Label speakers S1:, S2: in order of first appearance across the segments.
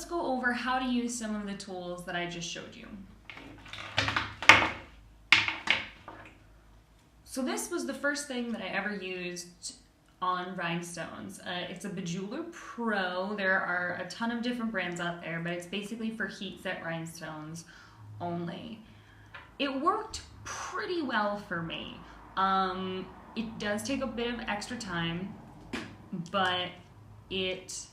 S1: go over how to use some of the tools that I just showed you. So this was the first thing that I ever used on rhinestones. It's a Bejeweler Pro. There are a ton of different brands out there, but it's basically for heat set rhinestones only. It worked pretty well for me. It does take a bit of extra time, but it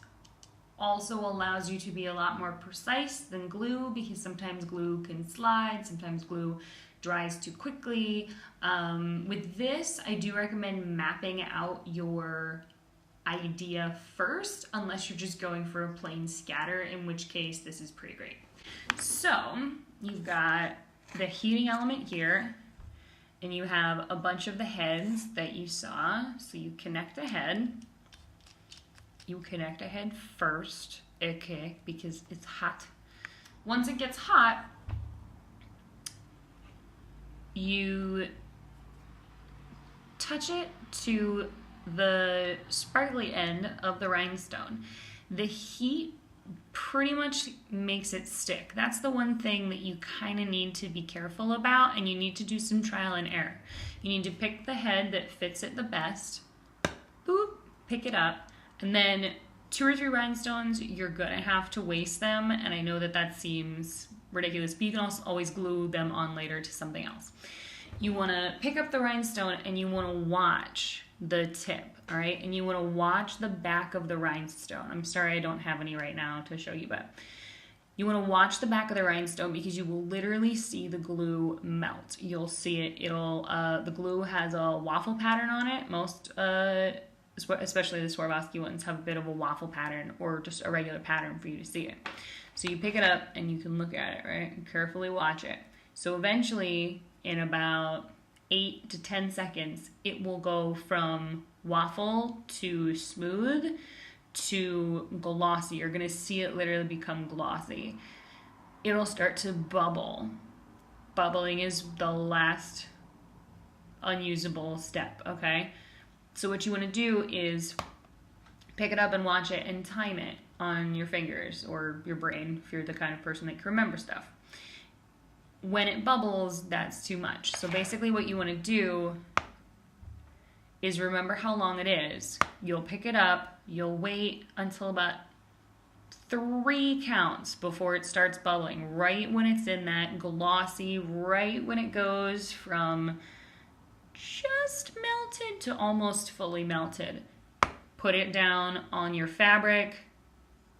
S1: also allows you to be a lot more precise than glue, because sometimes glue can slide, sometimes glue dries too quickly. With this, I do recommend mapping out your idea first, unless you're just going for a plain scatter, in which case this is pretty great. So you've got the heating element here, and you have a bunch of the heads that you saw. So you connect a head. You connect a head first, okay, because it's hot. Once it gets hot, you touch it to the sparkly end of the rhinestone. The heat pretty much makes it stick. That's the one thing that you kind of need to be careful about, and you need to do some trial and error. You need to pick the head that fits it the best, boop, pick it up, and then 2 or 3 rhinestones, you're gonna have to waste them, and I know that that seems ridiculous, but you can also always glue them on later to something else. You wanna pick up the rhinestone and you wanna watch the tip, all right? And you wanna watch the back of the rhinestone. I'm sorry I don't have any right now to show you, but you wanna watch the back of the rhinestone, because you will literally see the glue melt. You'll see it, the glue has a waffle pattern on it. Most, especially the Swarovski ones, have a bit of a waffle pattern, or just a regular pattern for you to see it. So you pick it up and you can look at it, right? And carefully watch it. So eventually, in about 8 to 10 seconds, it will go from waffle to smooth to glossy. You're gonna see it literally become glossy. It'll start to bubble. Bubbling is the last unusable step, okay? So what you wanna do is pick it up and watch it and time it on your fingers or your brain, if you're the kind of person that can remember stuff. When it bubbles, that's too much. So basically what you want to do is remember how long it is. You'll pick it up, you'll wait until about 3 counts before it starts bubbling, right when it's in that glossy, right when it goes from just melted to almost fully melted. Put it down on your fabric.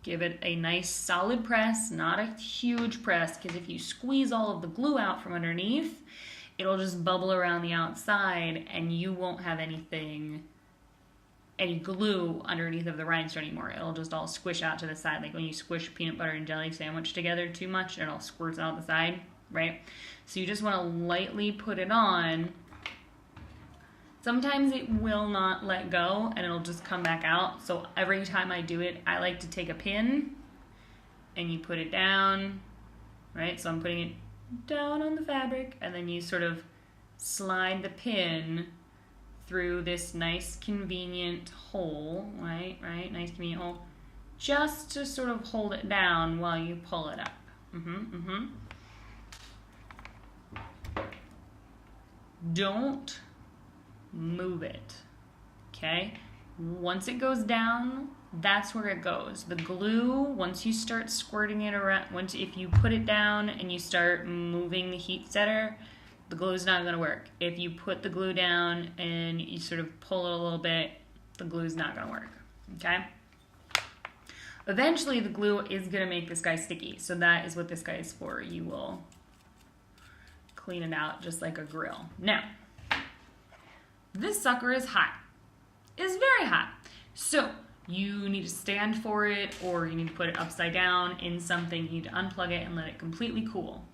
S1: Give it a nice solid press, not a huge press, because if you squeeze all of the glue out from underneath, it'll just bubble around the outside and you won't have any glue underneath of the rhinestone anymore. It'll just all squish out to the side, like when you squish a peanut butter and jelly sandwich together too much, it all squirts out the side, right? So you just want to lightly put it on. Sometimes it will not let go and it'll just come back out. So every time I do it, I like to take a pin and you put it down, right? So I'm putting it down on the fabric, and then you sort of slide the pin through this nice convenient hole, right? Nice convenient hole, just to sort of hold it down while you pull it up. Don't move it, okay? Once it goes down, that's where it goes. The glue, once you start squirting it around, if you put it down and you start moving the heat setter, the glue's not gonna work. If you put the glue down and you sort of pull it a little bit, the glue's not gonna work, okay? Eventually, the glue is gonna make this guy sticky, so that is what this guy is for. You will clean it out just like a grill. Now, this sucker is hot. It's very hot. So you need to stand for it, or you need to put it upside down in something. You need to unplug it and let it completely cool.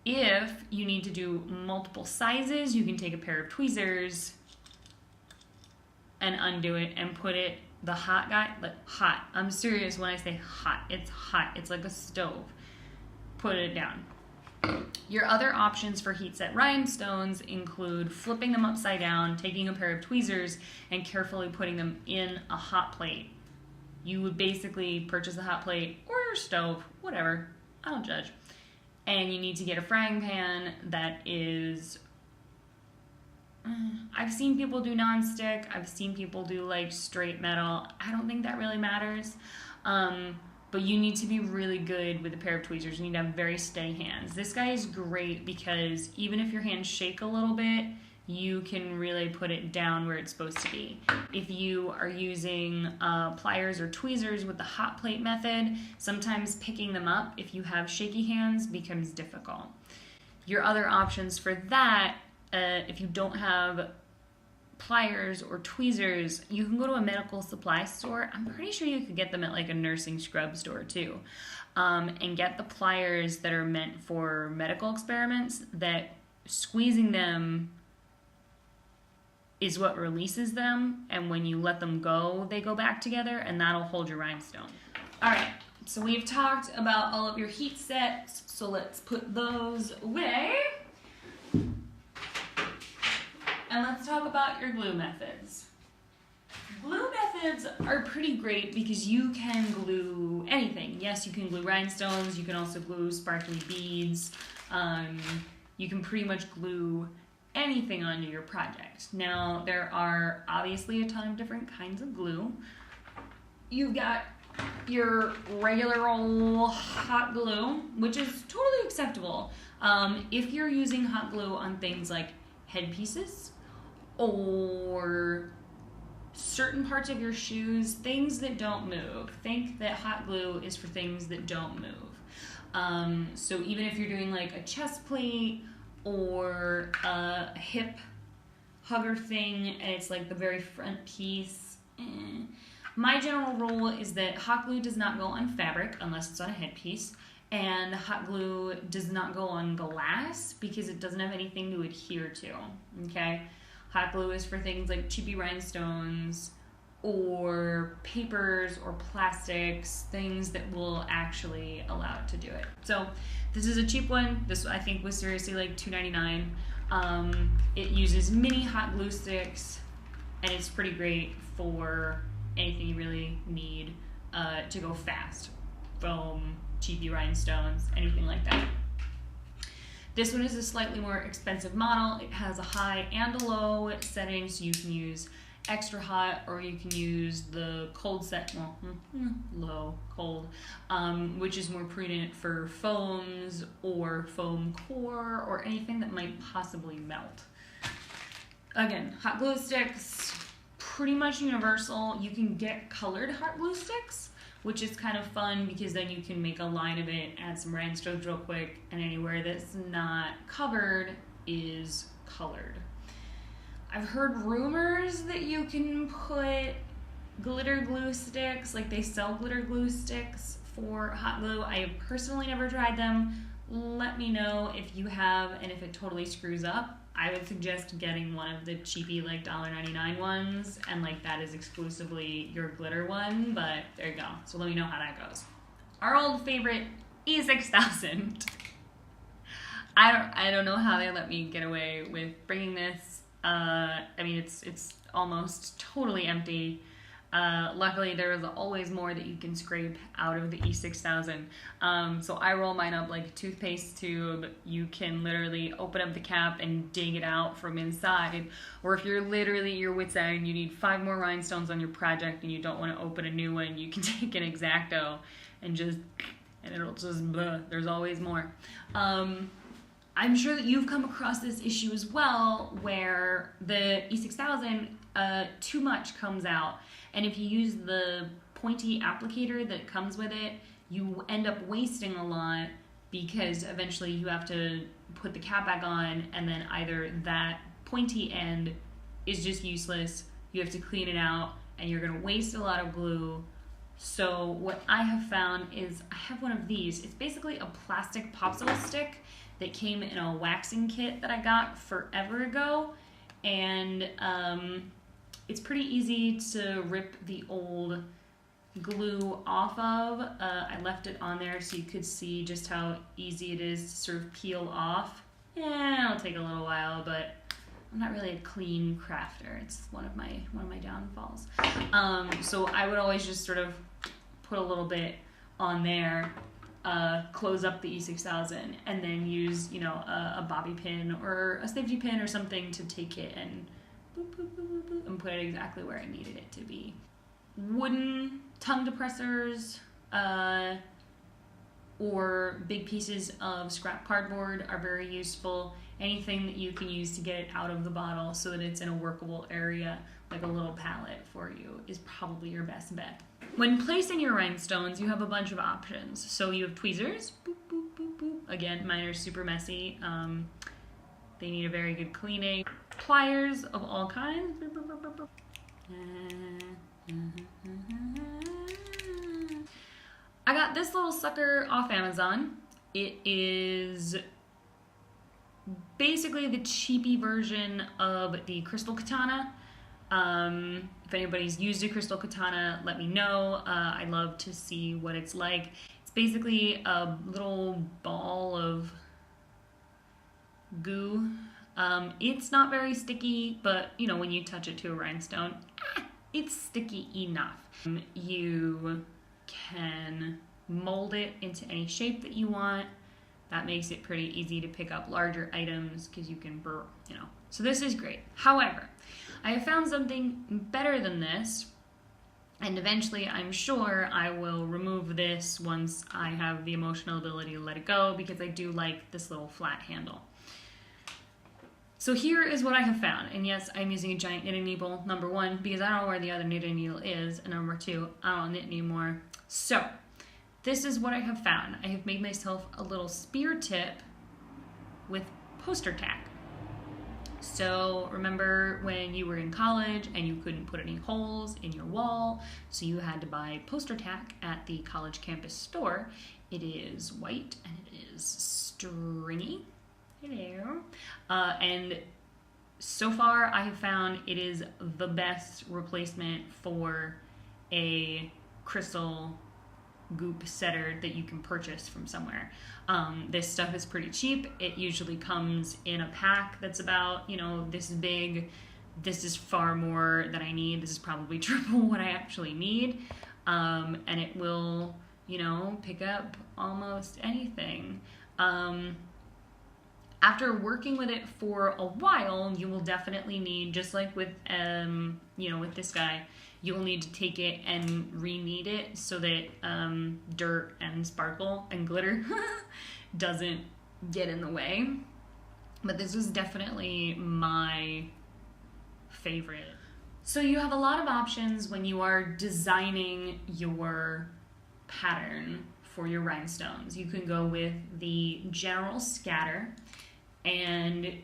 S1: If you need to do multiple sizes, you can take a pair of tweezers and undo it and put it, the hot guy, like hot. I'm serious when I say hot. It's hot. It's like a stove. Put it down. Your other options for heat set rhinestones include flipping them upside down, taking a pair of tweezers, and carefully putting them in a hot plate. You would basically purchase a hot plate, or or stove, whatever, I don't judge. And you need to get a frying pan that is, I've seen people do nonstick, I've seen people do like straight metal. I don't think that really matters. But you need to be really good with a pair of tweezers. You need to have very steady hands. This guy is great because even if your hands shake a little bit, you can really put it down where it's supposed to be. If you are using pliers or tweezers with the hot plate method, sometimes picking them up if you have shaky hands becomes difficult. Your other options for that, if you don't have pliers or tweezers, you can go to a medical supply store. I'm pretty sure you could get them at like a nursing scrub store too, and get the pliers that are meant for medical experiments, that squeezing them is what releases them, and when you let them go, they go back together, and that'll hold your rhinestone. All right, so we've talked about all of your heat sets, so let's put those away. And let's talk about your glue methods. Glue methods are pretty great because you can glue anything. Yes, you can glue rhinestones, you can also glue sparkly beads. You can pretty much glue anything onto your project. Now, there are obviously a ton of different kinds of glue. You've got your regular old hot glue, which is totally acceptable. If you're using hot glue on things like headpieces, or certain parts of your shoes, things that don't move. Think that hot glue is for things that don't move. So even if you're doing like a chest plate or a hip hugger thing and it's like the very front piece, my general rule is that hot glue does not go on fabric unless it's on a headpiece, and hot glue does not go on glass because it doesn't have anything to adhere to, okay? Hot glue is for things like cheapy rhinestones or papers or plastics, things that will actually allow it to do it. So this is a cheap one. This I think was seriously like $2.99. It uses mini hot glue sticks, and it's pretty great for anything you really need to go fast. Foam, cheapy rhinestones, anything like that. This one is a slightly more expensive model. It has a high and a low setting, so you can use extra hot or you can use the cold set, well, low, cold, which is more prudent for foams or foam core or anything that might possibly melt. Again, hot glue sticks, pretty much universal. You can get colored hot glue sticks, which is kind of fun because then you can make a line of it, add some rhinestones real quick, and anywhere that's not covered is colored. I've heard rumors that you can put glitter glue sticks, like they sell glitter glue sticks for hot glue. I have personally never tried them. Let me know if you have, and if it totally screws up. I would suggest getting one of the cheapy like $1.99 ones, and like that is exclusively your glitter one, but there you go. So let me know how that goes. Our old favorite E6000. I don't know how they let me get away with bringing this. I mean, it's almost totally empty. Luckily, there is always more that you can scrape out of the E6000. So I roll mine up like a toothpaste tube. You can literally open up the cap and dig it out from inside. Or if you're literally your wit's end, you need 5 more rhinestones on your project and you don't want to open a new one, you can take an X-Acto and it'll just, blah, there's always more. I'm sure that you've come across this issue as well, where the E6000, too much comes out. And if you use the pointy applicator that comes with it, you end up wasting a lot because eventually you have to put the cap back on, and then either that pointy end is just useless, you have to clean it out, and you're gonna waste a lot of glue. So what I have found is I have one of these. It's basically a plastic popsicle stick that came in a waxing kit that I got forever ago, and it's pretty easy to rip the old glue off of. I left it on there so you could see just how easy it is to sort of peel off. Yeah, it'll take a little while, but I'm not really a clean crafter. It's one of my downfalls. So I would always just sort of put a little bit on there, close up the E6000, and then use, you know, a bobby pin or a safety pin or something to take it and boop, boop, boop, boop, boop, and put it exactly where I needed it to be. Wooden tongue depressors or big pieces of scrap cardboard are very useful. Anything that you can use to get it out of the bottle so that it's in a workable area, like a little palette for you, is probably your best bet. When placing your rhinestones, you have a bunch of options. So you have tweezers, boop, boop, boop, boop. Again, mine are super messy. They need a very good cleaning. Pliers of all kinds. I got this little sucker off Amazon. It is basically the cheapy version of the crystal katana. If anybody's used a crystal katana, let me know. I'd love to see what it's like. It's basically a little ball of goo. It's not very sticky, but you know, when you touch it to a rhinestone, it's sticky enough. You can mold it into any shape that you want. That makes it pretty easy to pick up larger items because you can, you know. So this is great. However, I have found something better than this, and eventually I'm sure I will remove this once I have the emotional ability to let it go, because I do like this little flat handle. So here is what I have found, and yes, I'm using a giant knitting needle, number one, because I don't know where the other knitting needle is, and number two, I don't knit anymore. So, this is what I have found. I have made myself a little spear tip with poster tack. So remember when you were in college and you couldn't put any holes in your wall, so you had to buy poster tack at the college campus store. It is white and it is stringy. Hello. And so far I have found it is the best replacement for a crystal goop setter that you can purchase from somewhere. This stuff is pretty cheap. It usually comes in a pack that's about, you know, this big. This is far more than I need. This is probably triple what I actually need. And it will, you know, pick up almost anything. After working with it for a while, you will definitely need, just like with, you know, with this guy, you'll need to take it and re-knead it so that dirt and sparkle and glitter doesn't get in the way. But this is definitely my favorite. So you have a lot of options when you are designing your pattern for your rhinestones. You can go with the general scatter, and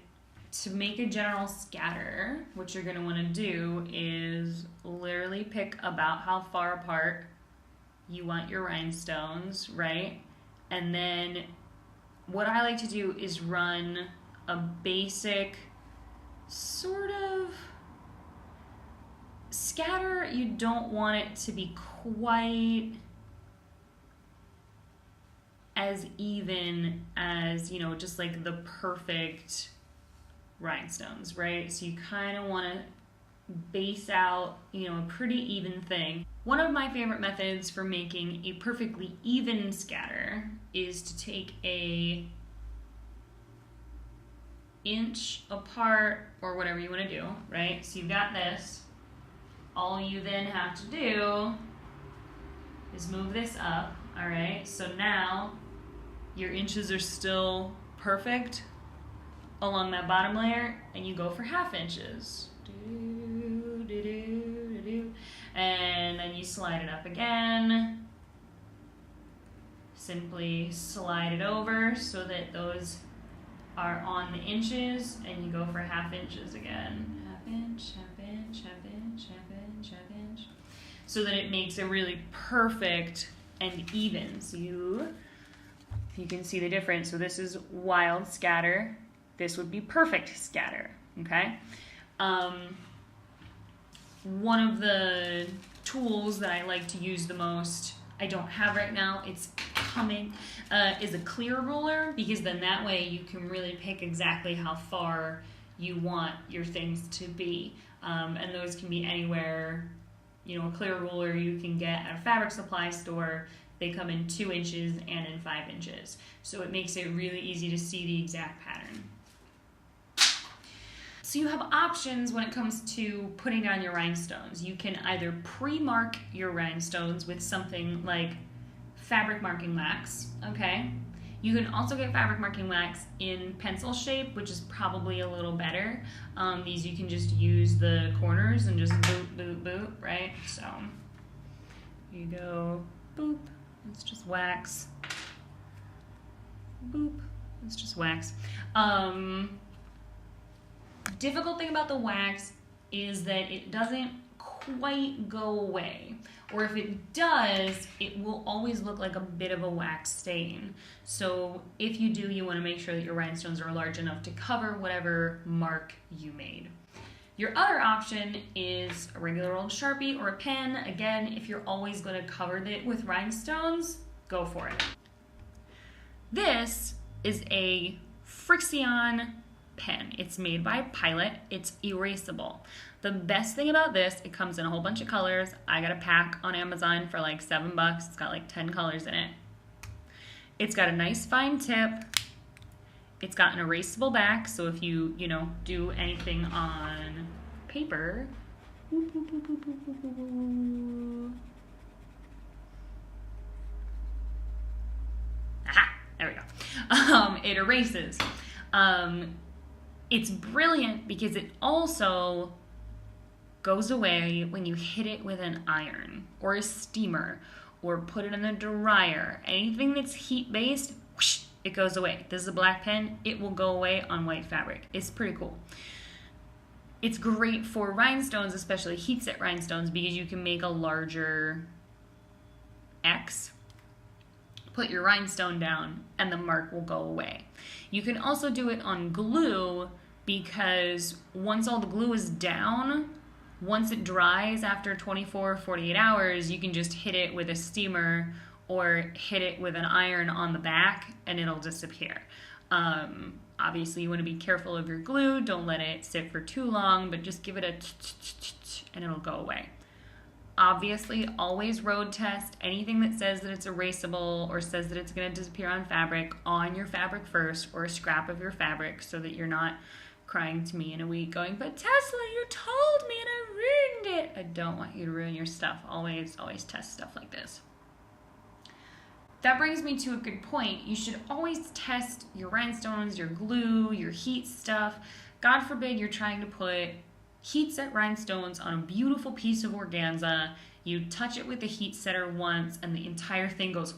S1: to make a general scatter, what you're gonna wanna do is literally pick about how far apart you want your rhinestones, right? And then what I like to do is run a basic sort of scatter. You don't want it to be quite as even as, you know, just like the perfect rhinestones, right? So you kind of want to base out, you know, a pretty even thing. One of my favorite methods for making a perfectly even scatter is to take a inch apart or whatever you want to do, right? So you've got this. All you then have to do is move this up, all right? So now your inches are still perfect along that bottom layer, and you go for half inches. And then you slide it up again. Simply slide it over so that those are on the inches, and you go for half inches again. Half inch, half inch, half inch, half inch, half inch. So that it makes a really perfect and even. So you can see the difference. So this is wild scatter. This would be perfect scatter, okay? One of the tools that I like to use the most, I don't have right now, it's coming, is a clear ruler, because then that way you can really pick exactly how far you want your things to be. And those can be anywhere, you know, a clear ruler you can get at a fabric supply store They come in 2 inches and in 5 inches. So it makes it really easy to see the exact pattern. So you have options when it comes to putting down your rhinestones. You can either pre-mark your rhinestones with something like fabric marking wax, okay? You can also get fabric marking wax in pencil shape, which is probably a little better. These you can just use the corners and just boop, boop, boop, right? So you go, boop, it's just wax. Boop, it's just wax. Difficult thing about the wax is that it doesn't quite go away, or if it does, it will always look like a bit of a wax stain. So if you do, you want to make sure that your rhinestones are large enough to cover whatever mark you made. Your other option is a regular old Sharpie or a pen. Again, if you're always going to cover it with rhinestones, go for it. This is a Frixion pen. It's made by Pilot. It's erasable. The best thing about this, it comes in a whole bunch of colors. I got a pack on Amazon for like $7. It's got like 10 colors in it. It's got a nice fine tip. It's got an erasable back, so if you do anything on paper, aha, there we go. It erases. It's brilliant because it also goes away when you hit it with an iron or a steamer or put it in the dryer. Anything that's heat-based, whoosh, it goes away. This is a black pen. It will go away on white fabric. It's pretty cool. It's great for rhinestones, especially heat set rhinestones, because you can make a larger X, put your rhinestone down, and the mark will go away. You can also do it on glue, because once all the glue is down, once it dries after 24 or 48 hours, you can just hit it with a steamer or hit it with an iron on the back and it'll disappear. Obviously, you want to be careful of your glue. Don't let it sit for too long, but just give it a and it'll go away. Obviously, always road test anything that says that it's erasable or says that it's going to disappear on your fabric first, or a scrap of your fabric, so that you're not crying to me in a week going, but Tesla, you told me and I ruined it. I don't want you to ruin your stuff. Always test stuff like this. That brings me to a good point. You should always test your rhinestones, your glue, your heat stuff. God forbid you're trying to put heat set rhinestones on a beautiful piece of organza. You touch it with the heat setter once and the entire thing goes,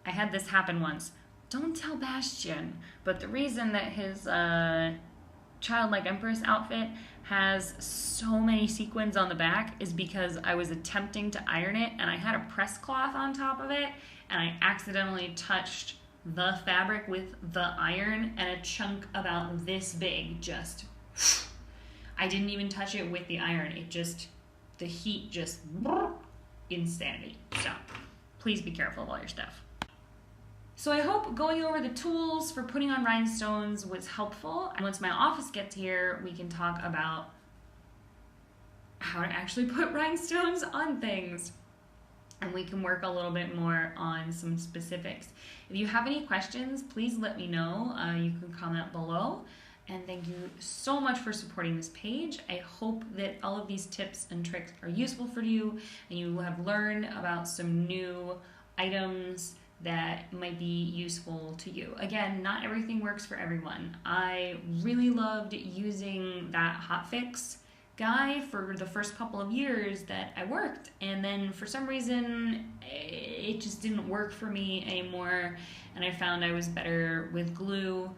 S1: I had this happen once. Don't tell Bastian, but the reason that his Childlike Empress outfit has so many sequins on the back is because I was attempting to iron it and I had a press cloth on top of it and I accidentally touched the fabric with the iron and a chunk about this big just, I didn't even touch it with the iron. The heat just, insanity. So please be careful of all your stuff. So I hope going over the tools for putting on rhinestones was helpful. And once my office gets here, we can talk about how to actually put rhinestones on things. And we can work a little bit more on some specifics. If you have any questions, please let me know. You can comment below. And thank you so much for supporting this page. I hope that all of these tips and tricks are useful for you and you have learned about some new items that might be useful to you. Again, not everything works for everyone. I really loved using that hotfix guy for the first couple of years that I worked, and then for some reason it just didn't work for me anymore, and I found I was better with glue.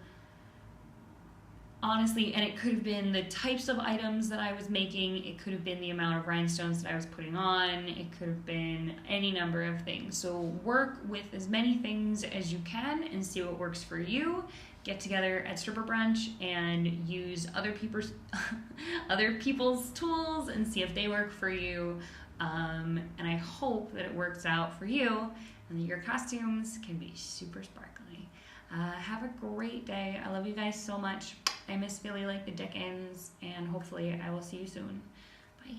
S1: Honestly, and it could have been the types of items that I was making, it could have been the amount of rhinestones that I was putting on, it could have been any number of things. So work with as many things as you can and see what works for you. Get together at stripper brunch and use other people's tools and see if they work for you. And I hope that it works out for you and that your costumes can be super sparkly. Have a great day. I love you guys so much. I miss Philly like the Dickens, and hopefully I will see you soon. Bye.